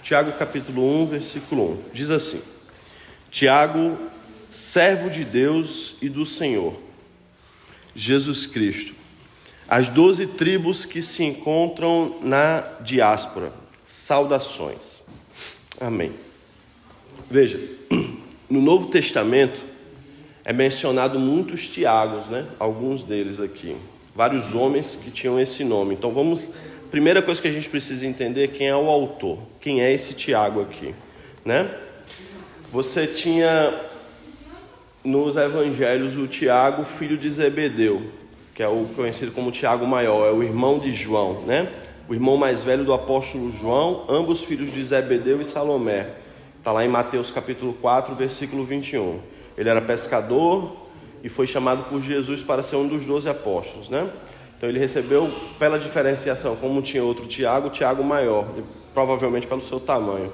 Tiago capítulo 1, versículo 1. Diz assim: Tiago, servo de Deus e do Senhor Jesus Cristo, as 12 tribos que se encontram na diáspora, saudações. Amém. Veja, no Novo Testamento é mencionado muitos Tiagos, né? Alguns deles aqui, vários homens que tinham esse nome. Então primeira coisa que a gente precisa entender é quem é o autor, quem é esse Tiago aqui, né? Você tinha nos evangelhos o Tiago, filho de Zebedeu, que é o conhecido como Tiago maior, é o irmão de João, né? O irmão mais velho do apóstolo João, ambos filhos de Zebedeu e Salomé. Está lá em Mateus capítulo 4, versículo 21. Ele era pescador e foi chamado por Jesus para ser um dos 12 apóstolos, né? Então ele recebeu, pela diferenciação, como tinha outro Tiago, Tiago maior, provavelmente pelo seu tamanho.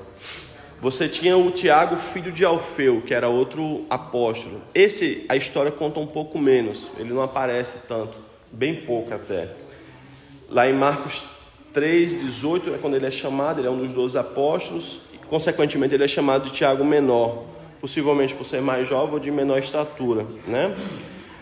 Você tinha o Tiago, filho de Alfeu, que era outro apóstolo. Esse, a história conta um pouco menos, ele não aparece tanto, bem pouco até. Lá em Marcos 3,18 é quando ele é chamado, ele é um dos 12 apóstolos, e consequentemente ele é chamado de Tiago menor, possivelmente por ser mais jovem ou de menor estatura, né?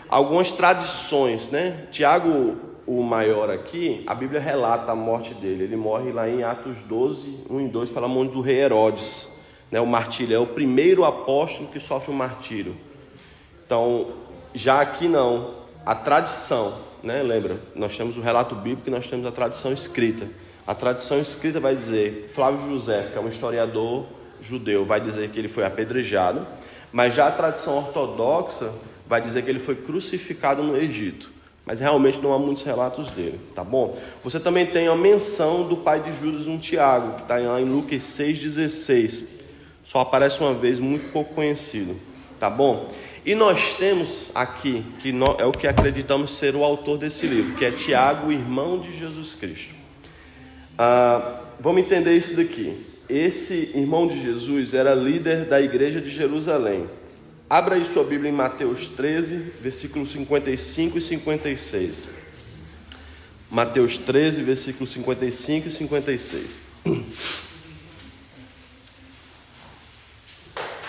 Algumas tradições, né? Tiago, o maior aqui, a Bíblia relata a morte dele. Ele morre lá em Atos 12, 1 e 2, pela mão do rei Herodes, né? O martírio, é o primeiro apóstolo que sofre o martírio. Então, já aqui não, a tradição, né? Lembra, nós temos o relato bíblico e nós temos a tradição escrita. A tradição escrita vai dizer, Flávio José, que é um historiador judeu, vai dizer que ele foi apedrejado, mas já a tradição ortodoxa vai dizer que ele foi crucificado no Egito, mas realmente não há muitos relatos dele, tá bom? Você também tem a menção do pai de Judas, um Tiago, que está lá em Lucas 6,16, só aparece uma vez, muito pouco conhecido, tá bom? E nós temos aqui, que é o que acreditamos ser o autor desse livro, que é Tiago, irmão de Jesus Cristo. Vamos entender isso daqui. Esse irmão de Jesus era líder da igreja de Jerusalém. Abra aí sua Bíblia em Mateus 13, versículos 55 e 56. Mateus 13, versículos 55 e 56.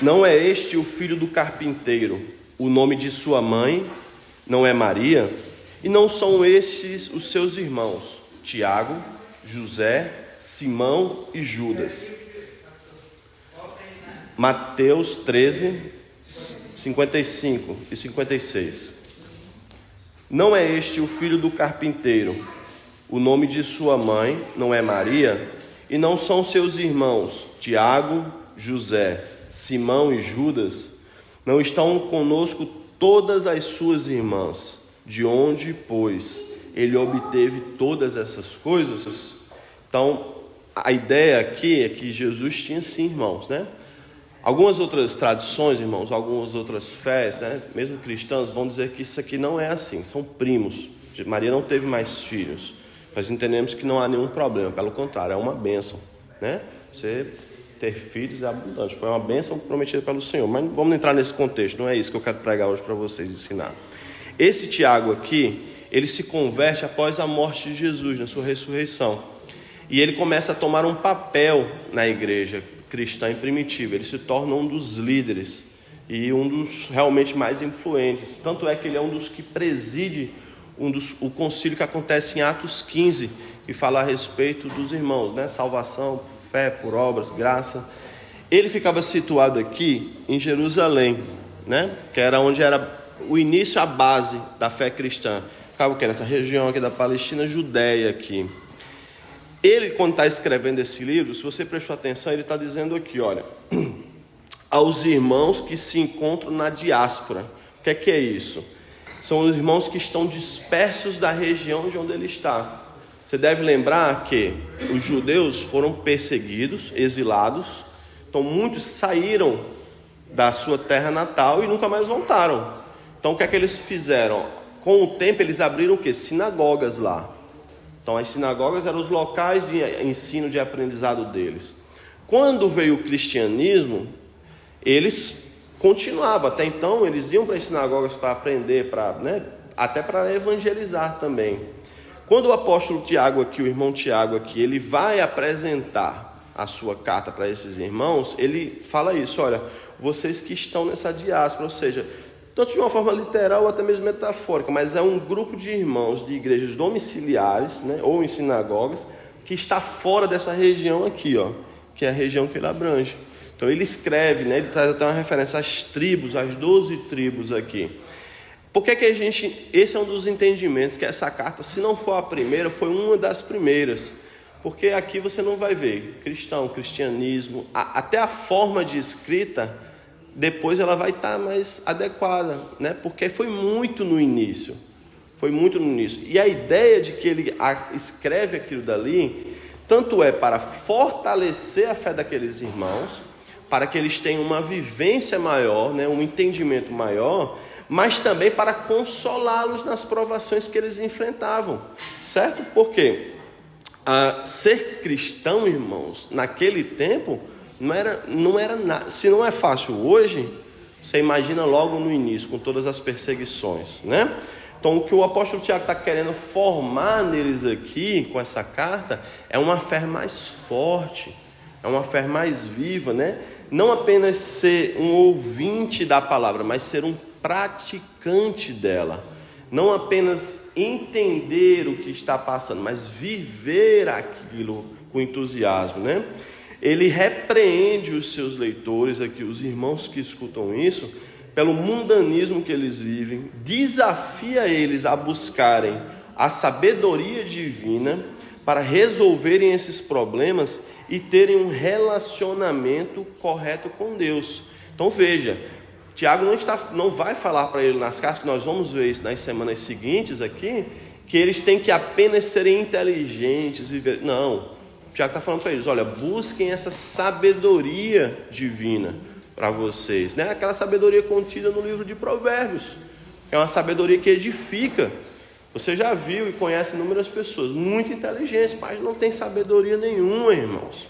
Não é este o filho do carpinteiro? O nome de sua mãe não é Maria? E não são estes os seus irmãos, Tiago, José, Simão e Judas? Mateus 13, 55 e 56. Não é este o filho do carpinteiro? O nome de sua mãe não é Maria? E não são seus irmãos, Tiago, José, Simão e Judas? Não estão conosco todas as suas irmãs? De onde, pois, ele obteve todas essas coisas? Então, a ideia aqui é que Jesus tinha sim irmãos, né? Algumas outras tradições, irmãos, algumas outras fés, né, mesmo cristãs, vão dizer que isso aqui não é assim, são primos. Maria não teve mais filhos. Nós entendemos que não há nenhum problema, pelo contrário, é uma bênção, né? Você ter filhos é abundante, foi uma bênção prometida pelo Senhor. Mas vamos entrar nesse contexto, não é isso que eu quero pregar hoje para vocês, ensinar. Esse Tiago aqui, ele se converte após a morte de Jesus, na sua ressurreição. E ele começa a tomar um papel na igreja cristã e primitiva. Ele se torna um dos líderes e um dos realmente mais influentes. Tanto é que ele é um dos que preside o concílio que acontece em Atos 15, que fala a respeito dos irmãos, né? Salvação, fé por obras, graça. Ele ficava situado aqui em Jerusalém, né? Que era onde era o início, a base da fé cristã. Ficava o quê? Nessa região aqui da Palestina, Judéia aqui. Ele, quando está escrevendo esse livro, se você prestou atenção, ele está dizendo aqui, olha, aos irmãos que se encontram na diáspora. O que é isso? São os irmãos que estão dispersos da região de onde ele está. Você deve lembrar que os judeus foram perseguidos, exilados. Então muitos saíram da sua terra natal e nunca mais voltaram. Então o que é que eles fizeram? Com o tempo eles abriram o quê? Sinagogas lá. Então as sinagogas eram os locais de ensino, de aprendizado deles. Quando veio o cristianismo, eles continuavam. Até então eles iam para as sinagogas para aprender, até para evangelizar também. Quando o apóstolo Tiago aqui, o irmão Tiago aqui, ele vai apresentar a sua carta para esses irmãos, ele fala isso, olha, vocês que estão nessa diáspora, ou seja, tanto de uma forma literal ou até mesmo metafórica, mas é um grupo de irmãos de igrejas domiciliares, né, ou em sinagogas, que está fora dessa região aqui, ó, que é a região que ele abrange. Então ele escreve, né, ele traz até uma referência às tribos, às 12 tribos aqui. Por que que esse é um dos entendimentos, que essa carta, se não for a primeira, foi uma das primeiras. Porque aqui você não vai ver cristianismo, até a forma de escrita, depois ela vai estar mais adequada, né? Porque foi muito no início. E a ideia de que ele escreve aquilo dali, tanto é para fortalecer a fé daqueles irmãos, para que eles tenham uma vivência maior, né? Um entendimento maior, mas também para consolá-los nas provações que eles enfrentavam, certo? Porque ser cristão, irmãos, naquele tempo, não era nada. Se não é fácil hoje, você imagina logo no início, com todas as perseguições, né? Então, o que o apóstolo Tiago está querendo formar neles aqui, com essa carta, é uma fé mais forte, é uma fé mais viva, né? Não apenas ser um ouvinte da palavra, mas ser um praticante dela. Não apenas entender o que está passando, mas viver aquilo com entusiasmo, né? Ele repreende os seus leitores aqui, os irmãos que escutam isso, pelo mundanismo que eles vivem, desafia eles a buscarem a sabedoria divina para resolverem esses problemas e terem um relacionamento correto com Deus. Então veja, Tiago não vai falar para ele nas cartas, que nós vamos ver isso nas semanas seguintes aqui, que eles têm que apenas serem inteligentes, viver. Não, Tiago está falando para eles, olha, busquem essa sabedoria divina para vocês, né? Aquela sabedoria contida no livro de Provérbios, que é uma sabedoria que edifica. Você já viu e conhece inúmeras pessoas muito inteligentes, mas não tem sabedoria nenhuma, irmãos.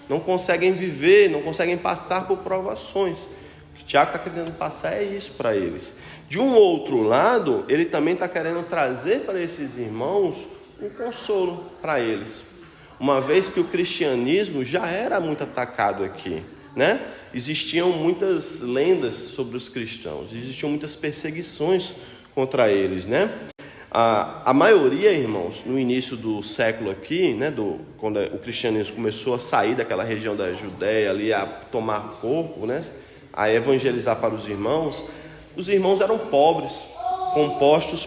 Não conseguem viver, não conseguem passar por provações. O que Tiago está querendo passar é isso para eles. De um outro lado, ele também está querendo trazer para esses irmãos um consolo para eles. Uma vez que o cristianismo já era muito atacado aqui, né? Existiam muitas lendas sobre os cristãos, existiam muitas perseguições contra eles, né? A maioria, irmãos, no início do século aqui, né, quando o cristianismo começou a sair daquela região da Judéia ali, a tomar corpo, né, a evangelizar para os irmãos eram pobres, compostos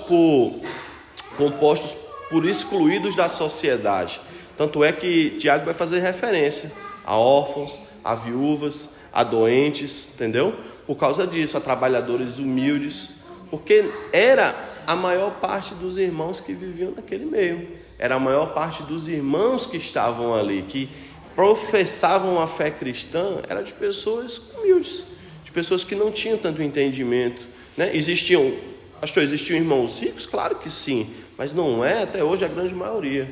por excluídos da sociedade. Tanto é que Tiago vai fazer referência a órfãos, a viúvas, a doentes, entendeu? Por causa disso, a trabalhadores humildes, porque era a maior parte dos irmãos que viviam naquele meio. Era a maior parte dos irmãos que estavam ali, que professavam a fé cristã, era de pessoas humildes, de pessoas que não tinham tanto entendimento, né? Existiam irmãos ricos? Claro que sim, mas não é até hoje a grande maioria.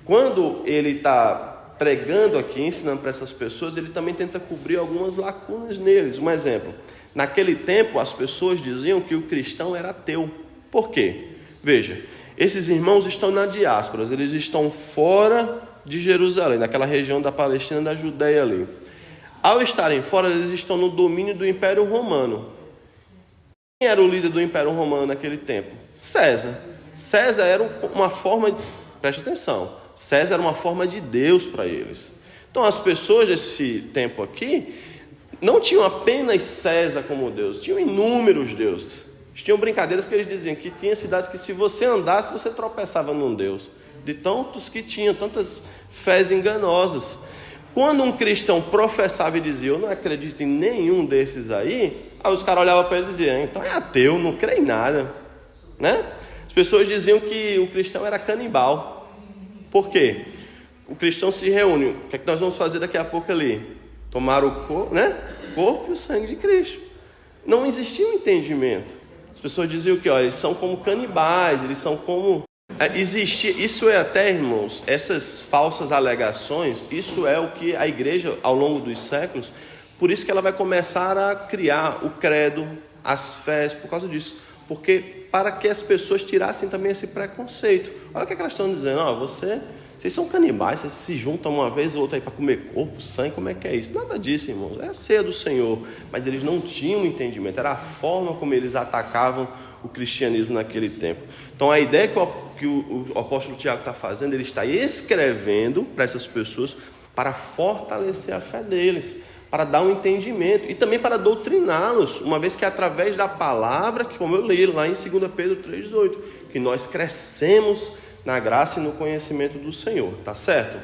Quando ele está pregando aqui, ensinando para essas pessoas, ele também tenta cobrir algumas lacunas neles. Um exemplo, naquele tempo as pessoas diziam que o cristão era ateu. Por quê? Veja, esses irmãos estão na diáspora, eles estão fora de Jerusalém, naquela região da Palestina, da Judéia ali. Ao estarem fora, eles estão no domínio do Império Romano. Quem era o líder do Império Romano naquele tempo? César. César era uma forma, preste atenção, César era uma forma de Deus para eles. Então as pessoas desse tempo aqui não tinham apenas César como Deus, tinham inúmeros deuses. Tinham brincadeiras que eles diziam que tinha cidades que se você andasse, você tropeçava num Deus. De tantos que tinham, tantas fés enganosas. Quando um cristão professava e dizia, eu não acredito em nenhum desses aí os caras olhavam para ele e diziam, então é ateu, não crê em nada, né? As pessoas diziam que o cristão era canibal. Por quê? O cristão se reúne, o que é que nós vamos fazer daqui a pouco ali? Tomar o corpo, né? Corpo e o sangue de Cristo. Não existia um entendimento. As pessoas diziam que, olha, eles são como canibais, eles são como... Isso é até, irmãos, essas falsas alegações, isso é o que a igreja, ao longo dos séculos, por isso que ela vai começar a criar o credo, as fés, por causa disso. Porque para que as pessoas tirassem também esse preconceito. Olha o que elas estão dizendo, você Vocês são canibais, vocês se juntam uma vez ou outra aí para comer corpo, sangue, como é que é isso? Nada disso, irmãos, é a ceia do Senhor. Mas eles não tinham entendimento, era a forma como eles atacavam o cristianismo naquele tempo. Então a ideia que o apóstolo Tiago está fazendo, ele está escrevendo para essas pessoas para fortalecer a fé deles, para dar um entendimento e também para doutriná-los, uma vez que é através da palavra, que como eu li lá em 2 Pedro 3,18, que nós crescemos na graça e no conhecimento do Senhor, tá certo?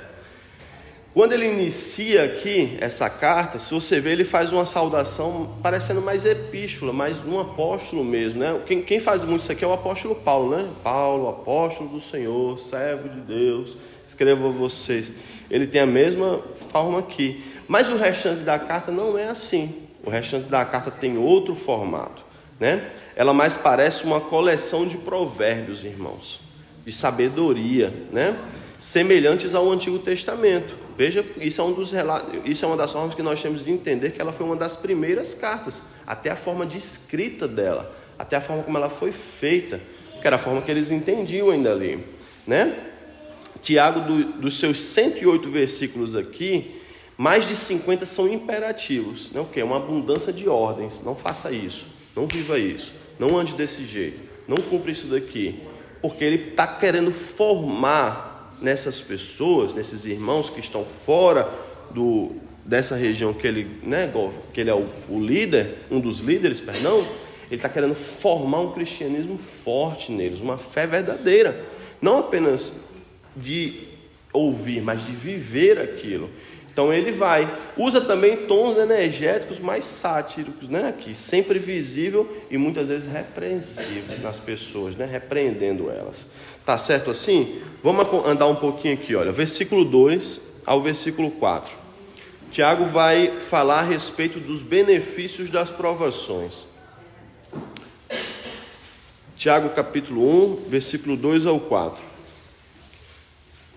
Quando ele inicia aqui essa carta, se você ver, ele faz uma saudação parecendo mais epístola, mais um apóstolo mesmo, né? Quem faz muito isso aqui é o apóstolo Paulo, né? Paulo, apóstolo do Senhor, servo de Deus, escrevo a vocês. Ele tem a mesma forma aqui, mas o restante da carta não é assim. O restante da carta tem outro formato, né? Ela mais parece uma coleção de provérbios, irmãos, de sabedoria, né? Semelhantes ao Antigo Testamento. Veja, isso é uma das formas que nós temos de entender que ela foi uma das primeiras cartas, até a forma de escrita dela, até a forma como ela foi feita, que era a forma que eles entendiam ainda ali, né? Tiago, dos seus 108 versículos aqui, mais de 50 são imperativos, né? O que? Uma abundância de ordens. Não faça isso, não viva isso, não ande desse jeito, não cumpra isso daqui, porque ele está querendo formar nessas pessoas, nesses irmãos que estão fora dessa região que ele, né, que ele é o líder, um dos líderes, perdão, ele está querendo formar um cristianismo forte neles, uma fé verdadeira, não apenas de ouvir, mas de viver aquilo. Então ele usa também tons energéticos mais sátíricos, né, aqui, sempre visível e muitas vezes repreensivo nas pessoas, né, repreendendo elas. Tá certo assim? Vamos andar um pouquinho aqui, olha, versículo 2 ao versículo 4. Tiago vai falar a respeito dos benefícios das provações. Tiago capítulo 1, versículo 2 ao 4.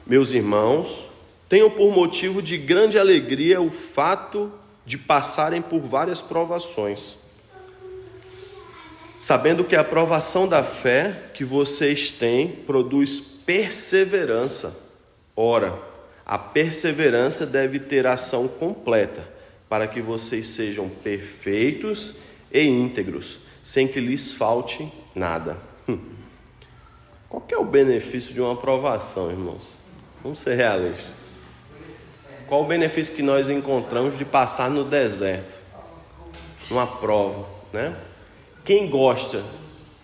Meus irmãos, tenham por motivo de grande alegria o fato de passarem por várias provações, sabendo que a provação da fé que vocês têm produz perseverança. Ora, a perseverança deve ter ação completa, para que vocês sejam perfeitos e íntegros, sem que lhes falte nada. Qual que é o benefício de uma provação, irmãos? Vamos ser realistas. Qual o benefício que nós encontramos de passar no deserto? Numa prova, né? Quem gosta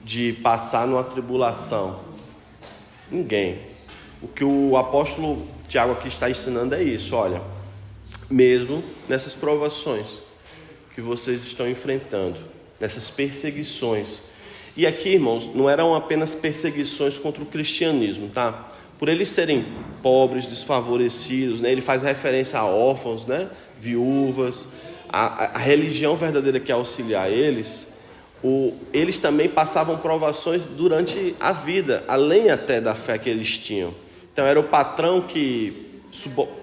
de passar numa tribulação? Ninguém. O que o apóstolo Tiago aqui está ensinando é isso, olha, mesmo nessas provações que vocês estão enfrentando, nessas perseguições. E aqui, irmãos, não eram apenas perseguições contra o cristianismo, tá? Por eles serem pobres, desfavorecidos, né? Ele faz referência a órfãos, né? Viúvas, a religião verdadeira que auxiliar eles. Eles também passavam provações durante a vida, além até da fé que eles tinham. Então era o patrão que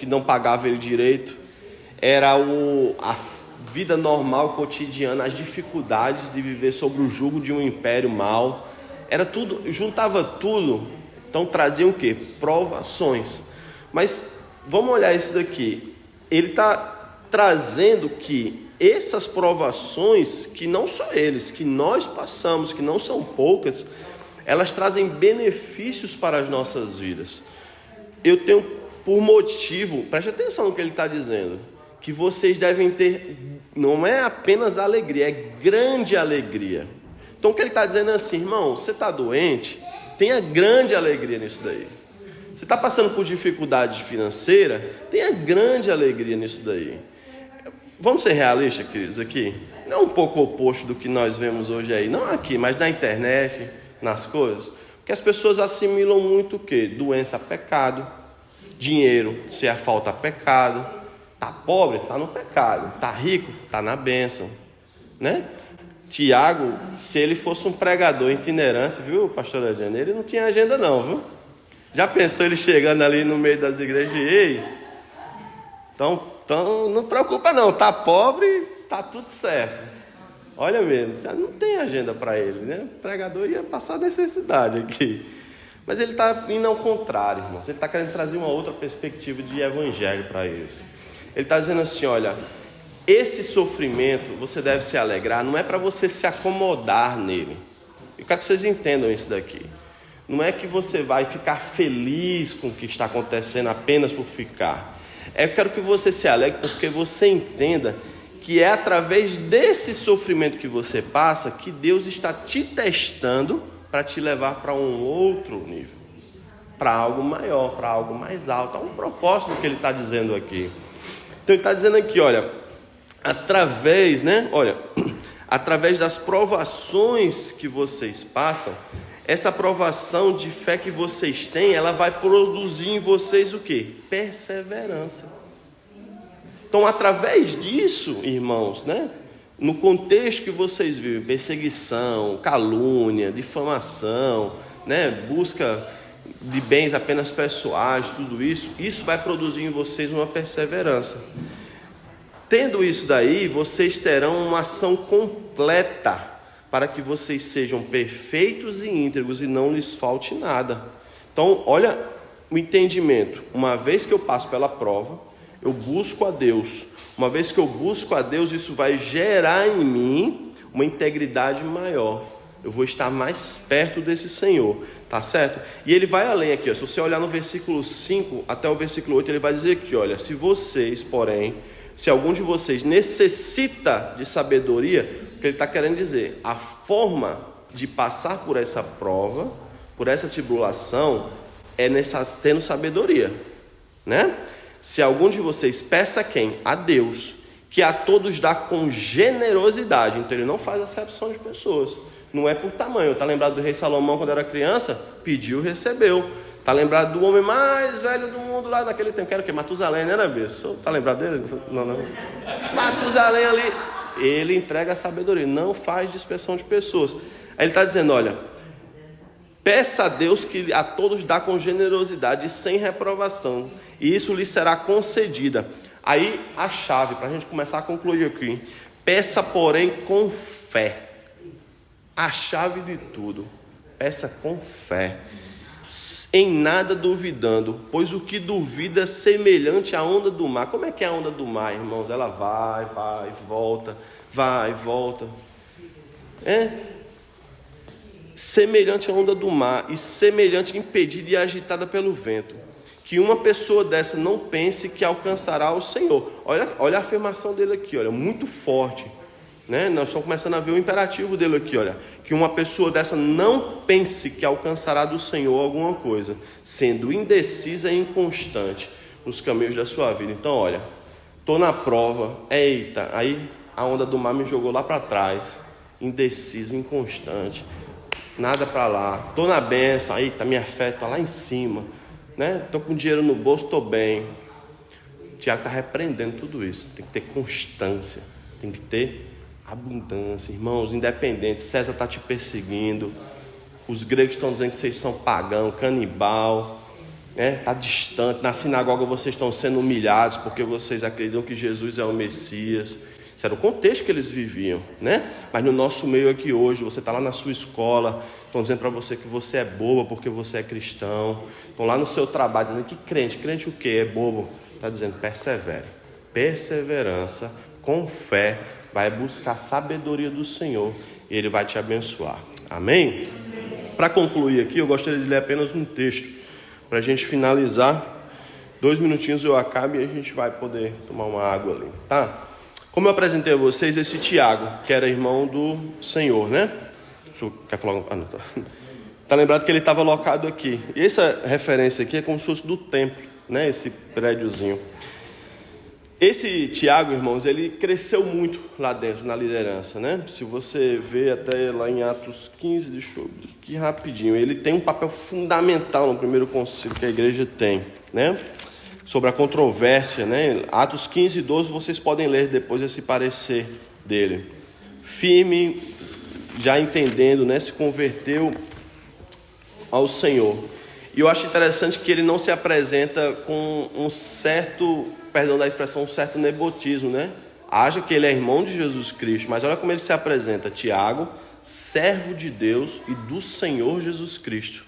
não pagava ele direito, era a vida normal, cotidiana, as dificuldades de viver sob o jugo de um império mau, era tudo, juntava tudo, então traziam o quê? Provações. Mas vamos olhar isso daqui, ele está trazendo que essas provações, que não só eles, que nós passamos, que não são poucas, elas trazem benefícios para as nossas vidas. Eu tenho por motivo, preste atenção no que ele está dizendo, que vocês devem ter, não é apenas alegria, é grande alegria. Então o que ele está dizendo é assim, irmão, você está doente, tenha grande alegria nisso daí. Você está passando por dificuldade financeira, tenha grande alegria nisso daí. Vamos ser realistas, queridos, aqui? Não é um pouco oposto do que nós vemos hoje aí, não aqui, mas na internet, nas coisas. Porque as pessoas assimilam muito o quê? Doença a pecado, dinheiro se é falta a pecado, está pobre, está no pecado, está rico, está na bênção, né? Tiago, se ele fosse um pregador itinerante, viu, pastor Adriano, ele não tinha agenda não, viu? Já pensou ele chegando ali no meio das igrejas? Ei, então não preocupa não, tá pobre, tá tudo certo. Olha mesmo, já não tem agenda para ele, né? O pregador ia passar necessidade aqui. Mas ele está indo ao contrário, irmãos. Ele está querendo trazer uma outra perspectiva de evangelho para eles. Ele está dizendo assim, olha, esse sofrimento você deve se alegrar, não é para você se acomodar nele. Eu quero que vocês entendam isso daqui. Não é que você vai ficar feliz com o que está acontecendo apenas por ficar. Eu quero que você se alegre porque você entenda que é através desse sofrimento que você passa que Deus está te testando para te levar para um outro nível, para algo maior, para algo mais alto. Há um propósito que ele está dizendo aqui. Então ele está dizendo aqui, olha, através das provações que vocês passam, essa provação de fé que vocês têm, ela vai produzir em vocês o quê? Perseverança. Então, através disso, irmãos, no contexto que vocês vivem, perseguição, calúnia, difamação, busca de bens apenas pessoais, tudo isso, isso vai produzir em vocês uma perseverança. Tendo isso daí, vocês terão uma ação completa para que vocês sejam perfeitos e íntegros e não lhes falte nada. Então, olha o entendimento. Uma vez que eu passo pela prova, eu busco a Deus. Uma vez que eu busco a Deus, isso vai gerar em mim uma integridade maior. Eu vou estar mais perto desse Senhor, tá certo? E ele vai além aqui, ó. Se você olhar no versículo 5 até o versículo 8, ele vai dizer aqui, olha, se vocês, porém, se algum de vocês necessita de sabedoria, o que ele está querendo dizer, a forma de passar por essa prova, por essa tribulação, é tendo sabedoria, Se algum de vocês, peça quem? A Deus, que a todos dá com generosidade. Então ele não faz acepção de pessoas, não é por tamanho. Está lembrado do rei Salomão quando era criança? Pediu, recebeu. Está lembrado do homem mais velho do mundo lá naquele tempo, que era o quê? Matusalém, né, Beço? Está lembrado dele? Não. Matusalém ali, ele entrega a sabedoria, não faz dispersão de pessoas. Aí ele está dizendo, olha, peça a Deus que a todos dá com generosidade e sem reprovação, e isso lhe será concedida. Aí a chave, para a gente começar a concluir aqui, peça porém com fé. A chave de tudo, peça com fé, em nada duvidando, pois o que duvida é semelhante à onda do mar. Como é que é a onda do mar, irmãos? Ela vai, volta, semelhante à onda do mar e semelhante, impedida e agitada pelo vento. Que uma pessoa dessa não pense que alcançará o Senhor. Olha a afirmação dele aqui, olha, muito forte, Nós estamos começando a ver o imperativo dele aqui, olha, que uma pessoa dessa não pense que alcançará do Senhor alguma coisa, sendo indecisa e inconstante nos caminhos da sua vida. Então, olha, estou na prova, eita, aí a onda do mar me jogou lá para trás, indeciso, inconstante, nada para lá. Estou na bênção, eita, minha fé está lá em cima, estou com dinheiro no bolso, estou bem. Tiago está repreendendo tudo isso. Tem que ter constância, tem que ter abundância, irmãos, independente. César está te perseguindo, os gregos estão dizendo que vocês são pagão, canibal, está distante. Na sinagoga vocês estão sendo humilhados porque vocês acreditam que Jesus é o Messias. Isso era o contexto que eles viviam, Mas no nosso meio aqui hoje, você está lá na sua escola, estão dizendo para você que você é bobo porque você é cristão. Estão lá no seu trabalho dizendo que crente o quê? É bobo. Está dizendo, persevere. Perseverança, com fé, vai buscar a sabedoria do Senhor e Ele vai te abençoar. Amém? Para concluir aqui, eu gostaria de ler apenas um texto, para a gente finalizar. 2 minutinhos eu acabo e a gente vai poder tomar uma água ali, tá? Como eu apresentei a vocês, esse Tiago, que era irmão do Senhor, Quer falar? Ah, não, tá. Tá lembrado que ele estava alocado aqui. E essa referência aqui é como se fosse do templo, Esse prédiozinho. Esse Tiago, irmãos, ele cresceu muito lá dentro, na liderança, Se você vê até lá em Atos 15, deixa eu ver aqui rapidinho, ele tem um papel fundamental no primeiro concílio que a igreja tem, Sobre a controvérsia, Atos 15 e 12, vocês podem ler depois esse parecer dele. Firme, já entendendo, se converteu ao Senhor. E eu acho interessante que ele não se apresenta com um certo, perdão da expressão, um certo nepotismo, Acha que ele é irmão de Jesus Cristo, mas olha como ele se apresenta. Tiago, servo de Deus e do Senhor Jesus Cristo.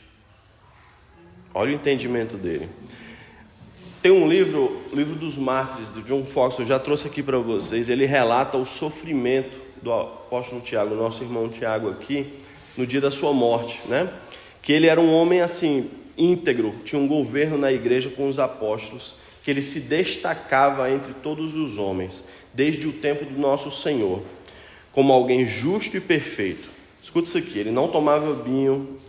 Olha o entendimento dele. Tem um livro, o livro dos Mártires, do John Fox, eu já trouxe aqui para vocês. Ele relata o sofrimento do apóstolo Tiago, nosso irmão Tiago aqui, no dia da sua morte, né? Que ele era um homem assim, íntegro, tinha um governo na igreja com os apóstolos, que ele se destacava entre todos os homens, desde o tempo do nosso Senhor, como alguém justo e perfeito. Escuta isso aqui, ele não tomava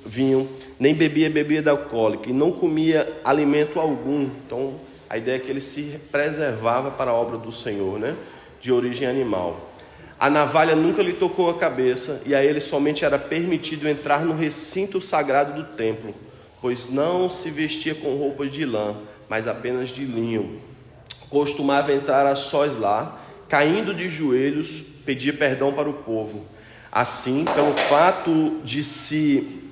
vinho, nem bebia bebida alcoólica, e não comia alimento algum. Então, a ideia é que ele se preservava para a obra do Senhor, né? De origem animal. A navalha nunca lhe tocou a cabeça, e a ele somente era permitido entrar no recinto sagrado do templo, pois não se vestia com roupas de lã, mas apenas de linho. Costumava entrar a sós lá, caindo de joelhos, pedia perdão para o povo. Assim, pelo fato de se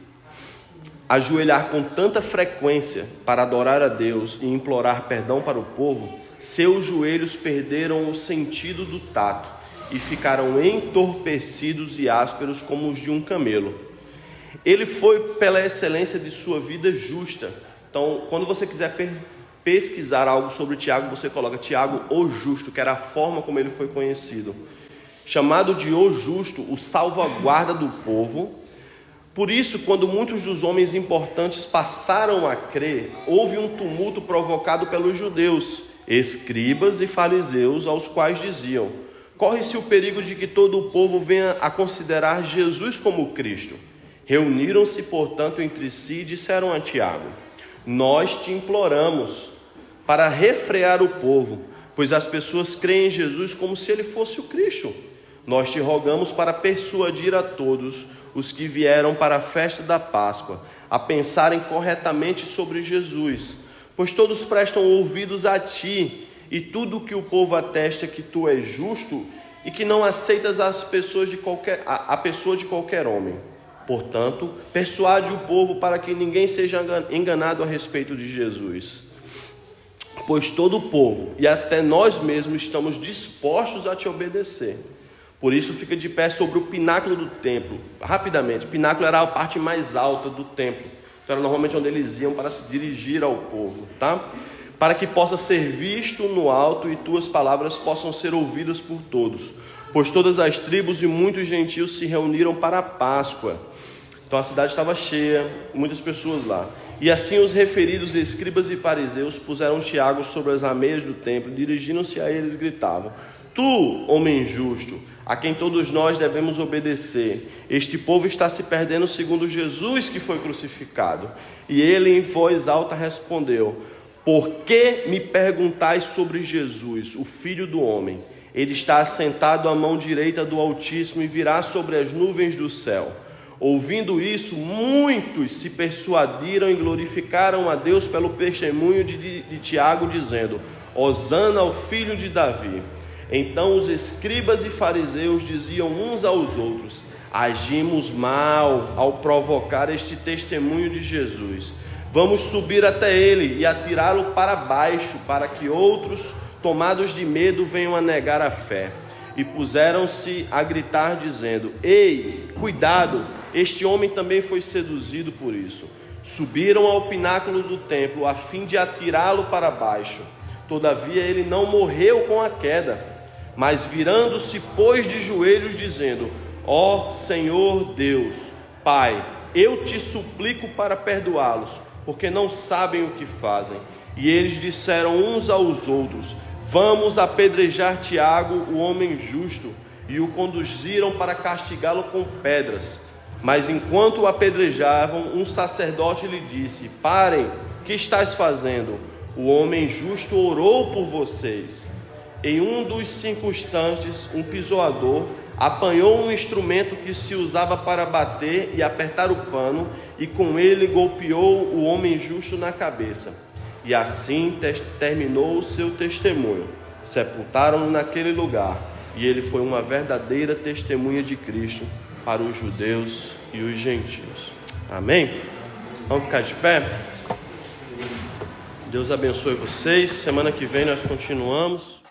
ajoelhar com tanta frequência para adorar a Deus e implorar perdão para o povo, seus joelhos perderam o sentido do tato e ficaram entorpecidos e ásperos como os de um camelo. Ele foi pela excelência de sua vida justa. Então, quando você quiser pesquisar algo sobre Tiago, você coloca Tiago o Justo, que era a forma como ele foi conhecido. Chamado de o Justo, o salvaguarda do povo. Por isso, quando muitos dos homens importantes passaram a crer, houve um tumulto provocado pelos judeus, escribas e fariseus, aos quais diziam: corre-se o perigo de que todo o povo venha a considerar Jesus como Cristo. Reuniram-se, portanto, entre si e disseram a Tiago: nós te imploramos para refrear o povo, pois as pessoas creem em Jesus como se ele fosse o Cristo. Nós te rogamos para persuadir a todos os que vieram para a festa da Páscoa a pensarem corretamente sobre Jesus, pois todos prestam ouvidos a ti, e tudo o que o povo atesta que tu és justo e que não aceitas a pessoa de qualquer homem. Portanto, persuade o povo para que ninguém seja enganado a respeito de Jesus, pois todo o povo e até nós mesmos estamos dispostos a te obedecer. Por isso fica de pé sobre o pináculo do templo. Rapidamente, o pináculo era a parte mais alta do templo. Então era normalmente onde eles iam para se dirigir ao povo, tá? Para que possa ser visto no alto e tuas palavras possam ser ouvidas por todos. Pois todas as tribos e muitos gentios se reuniram para a Páscoa. Então a cidade estava cheia, muitas pessoas lá. E assim os referidos escribas e fariseus puseram Tiago sobre as ameias do templo, dirigindo-se a eles gritavam: tu, homem justo, a quem todos nós devemos obedecer, este povo está se perdendo segundo Jesus que foi crucificado. E ele em voz alta respondeu: por que me perguntais sobre Jesus, o Filho do Homem? Ele está assentado à mão direita do Altíssimo e virá sobre as nuvens do céu. Ouvindo isso, muitos se persuadiram e glorificaram a Deus pelo testemunho de Tiago, dizendo: Hosana ao filho de Davi. Então os escribas e fariseus diziam uns aos outros: agimos mal ao provocar este testemunho de Jesus. Vamos subir até ele e atirá-lo para baixo, para que outros, tomados de medo, venham a negar a fé. E puseram-se a gritar, dizendo: ei, cuidado, este homem também foi seduzido por isso. Subiram ao pináculo do templo a fim de atirá-lo para baixo. Todavia ele não morreu com a queda, mas virando-se pôs de joelhos, dizendo: ó Senhor Deus, Pai, eu te suplico para perdoá-los, porque não sabem o que fazem. E eles disseram uns aos outros: vamos apedrejar Tiago, o homem justo. E o conduziram para castigá-lo com pedras. Mas enquanto o apedrejavam, um sacerdote lhe disse: parem, que estás fazendo? O homem justo orou por vocês. Em um dos circunstantes, um pisoador apanhou um instrumento que se usava para bater e apertar o pano, e com ele golpeou o homem justo na cabeça. E assim terminou o seu testemunho. Sepultaram-no naquele lugar, e ele foi uma verdadeira testemunha de Cristo para os judeus e os gentios. Amém? Vamos ficar de pé? Deus abençoe vocês. Semana que vem nós continuamos.